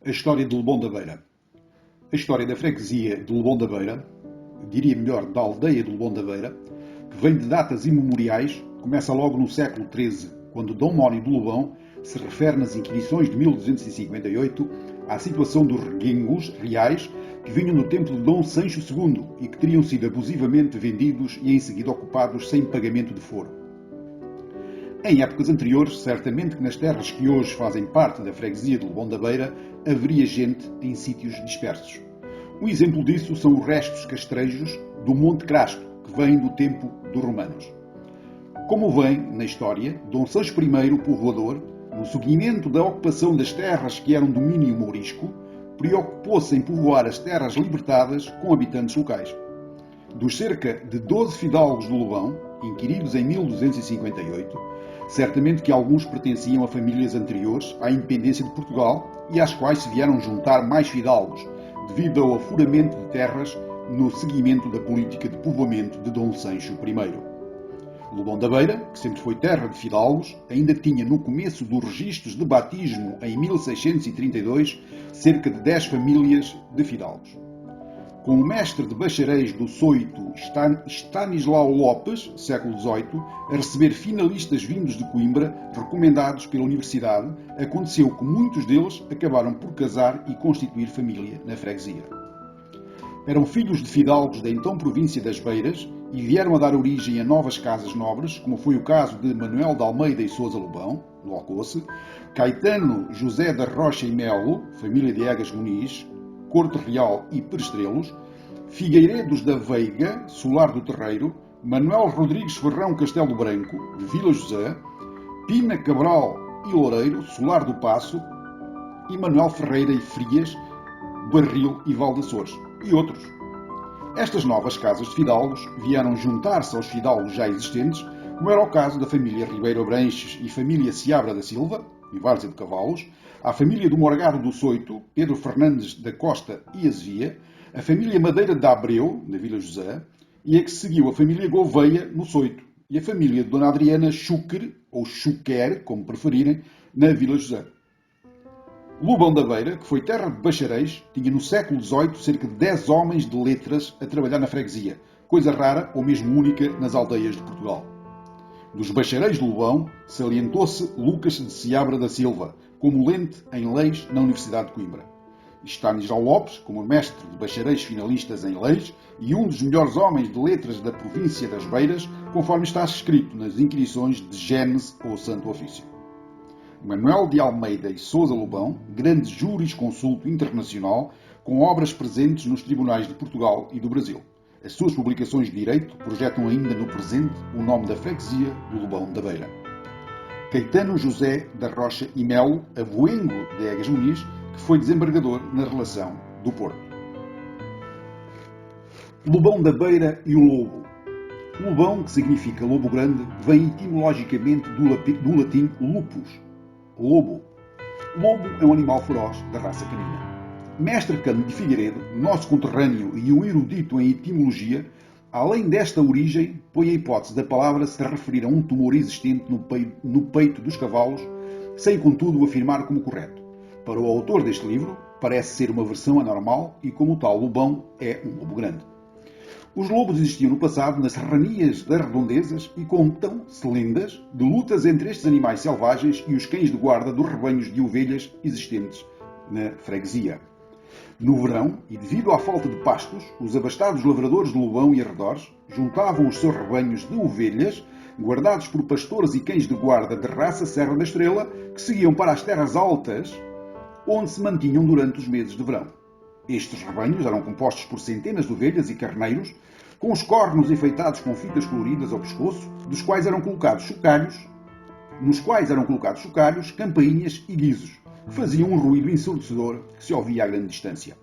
A história de Lebon da Beira. A história da freguesia de Lebon da Beira, diria melhor, da aldeia de Lebon da Beira, que vem de datas imemoriais, começa logo no século XIII, quando Dom Mónio de Lebon se refere nas Inquisições de 1258 à situação dos reguengos reais que vinham no tempo de Dom Sancho II e que teriam sido abusivamente vendidos e em seguida ocupados sem pagamento de foro. Em épocas anteriores, certamente que nas terras que hoje fazem parte da freguesia de Lebon da Beira haveria gente em sítios dispersos. Um exemplo disso são os restos castrejos do Monte Crasto, que vêm do tempo dos romanos. Como vem na história, Dom Sancho I, o povoador, no seguimento da ocupação das terras que eram domínio mourisco, preocupou-se em povoar as terras libertadas com habitantes locais. Dos cerca de 12 fidalgos do Lebon, inquiridos em 1258, certamente que alguns pertenciam a famílias anteriores à independência de Portugal e às quais se vieram juntar mais fidalgos, devido ao afuramento de terras no seguimento da política de povoamento de Dom Sancho I. Lebon da Beira, que sempre foi terra de fidalgos, ainda tinha no começo dos registros de batismo em 1632 cerca de 10 famílias de fidalgos. Com o mestre de bacharéis do Soito, Stanislau Lopes, século XVIII, a receber finalistas vindos de Coimbra, recomendados pela Universidade, aconteceu que muitos deles acabaram por casar e constituir família na freguesia. Eram filhos de fidalgos da então província das Beiras e vieram a dar origem a novas casas nobres, como foi o caso de Manuel de Almeida e Sousa Lebon, no Alcoce, Caetano José da Rocha e Melo, família de Egas Muniz, Corte Real e Perestrelos, Figueiredos da Veiga, Solar do Terreiro, Manuel Rodrigues Ferrão Castelo Branco, de Vila José, Pina Cabral e Loureiro, Solar do Paço, e Manuel Ferreira e Frias, Barril e Valdeçores, e outros. Estas novas casas de fidalgos vieram juntar-se aos fidalgos já existentes, como era o caso da família Ribeiro Abranches e família Seabra da Silva, em Várzea de Cavalos, à família do Morgado do Soito, Pedro Fernandes da Costa e Azevia, a família Madeira de Abreu, na Vila José, e a que seguiu a família Gouveia, no Soito, e a família de Dona Adriana Xuquer, ou Xuquer, como preferirem, na Vila José. Lebon da Beira, que foi terra de bacharéis, tinha no século XVIII cerca de 10 homens de letras a trabalhar na freguesia, coisa rara ou mesmo única nas aldeias de Portugal. Dos bacharéis de Lebon, salientou-se Lucas de Seabra da Silva, como lente em leis na Universidade de Coimbra. Stanislau Lopes, como mestre de bacharéis finalistas em leis e um dos melhores homens de letras da província das Beiras, conforme está escrito nas Inquirições de Gênese ou Santo Ofício. Manuel de Almeida e Sousa Lebon, grande jurisconsulto internacional, com obras presentes nos tribunais de Portugal e do Brasil. As suas publicações de direito projetam ainda no presente o nome da freguesia do Lebon da Beira. Caetano José da Rocha e Melo, avoengo de Egas Muniz, que foi desembargador na relação do Porto. Lebon da Beira e o Lobo. Lebon, que significa lobo grande, vem etimologicamente do latim lupus, lobo. Lobo é um animal feroz da raça canina. Mestre Cândido de Figueiredo, nosso conterrâneo e um erudito em etimologia, além desta origem, põe a hipótese da palavra se referir a um tumor existente no peito dos cavalos, sem contudo o afirmar como correto. Para o autor deste livro, parece ser uma versão anormal e, como tal, Lebon é um lobo grande. Os lobos existiam no passado nas serranias das redondezas e contam-se lendas de lutas entre estes animais selvagens e os cães de guarda dos rebanhos de ovelhas existentes na freguesia. No verão, e devido à falta de pastos, os abastados lavradores de Lebon e arredores juntavam os seus rebanhos de ovelhas, guardados por pastores e cães de guarda de raça Serra da Estrela, que seguiam para as terras altas, onde se mantinham durante os meses de verão. Estes rebanhos eram compostos por centenas de ovelhas e carneiros, com os cornos enfeitados com fitas coloridas ao pescoço, nos quais eram colocados chocalhos, campainhas e guizos, que faziam um ruído ensurdecedor que se ouvia a grande distância.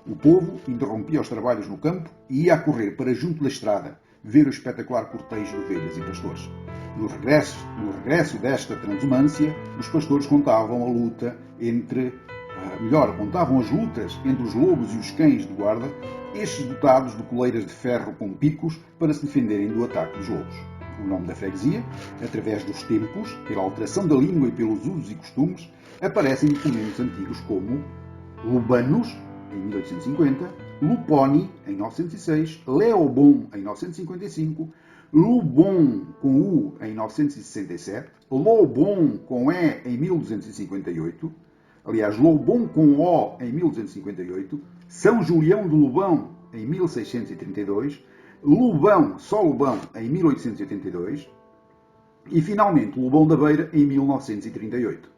O povo interrompia os trabalhos no campo e ia a correr para junto da estrada, ver o espetacular cortejo de ovelhas e pastores. No regresso desta transumância, os pastores contavam as lutas entre os lobos e os cães de guarda, estes dotados de coleiras de ferro com picos para se defenderem do ataque dos lobos. O nome da freguesia, através dos tempos, pela alteração da língua e pelos usos e costumes, aparecem documentos antigos como Lubanus, em 1850, Luponi, em 906, Leobon, em 955, Lubon, com U, em 967, Lobon, com E, em 1258, aliás, Lobon, com O, em 1258, São Julião de Lubão, em 1632, Lubão, só Lubão, em 1882 e, finalmente, Lobão da Beira, em 1938.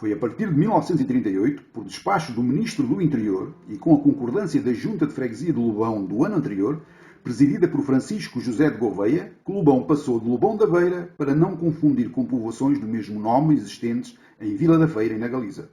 Foi a partir de 1938, por despacho do Ministro do Interior e com a concordância da Junta de Freguesia de Lobão do ano anterior, presidida por Francisco José de Gouveia, que Lobão passou de Lobão da Beira para não confundir com povoações do mesmo nome existentes em Vila da Feira e na Galiza.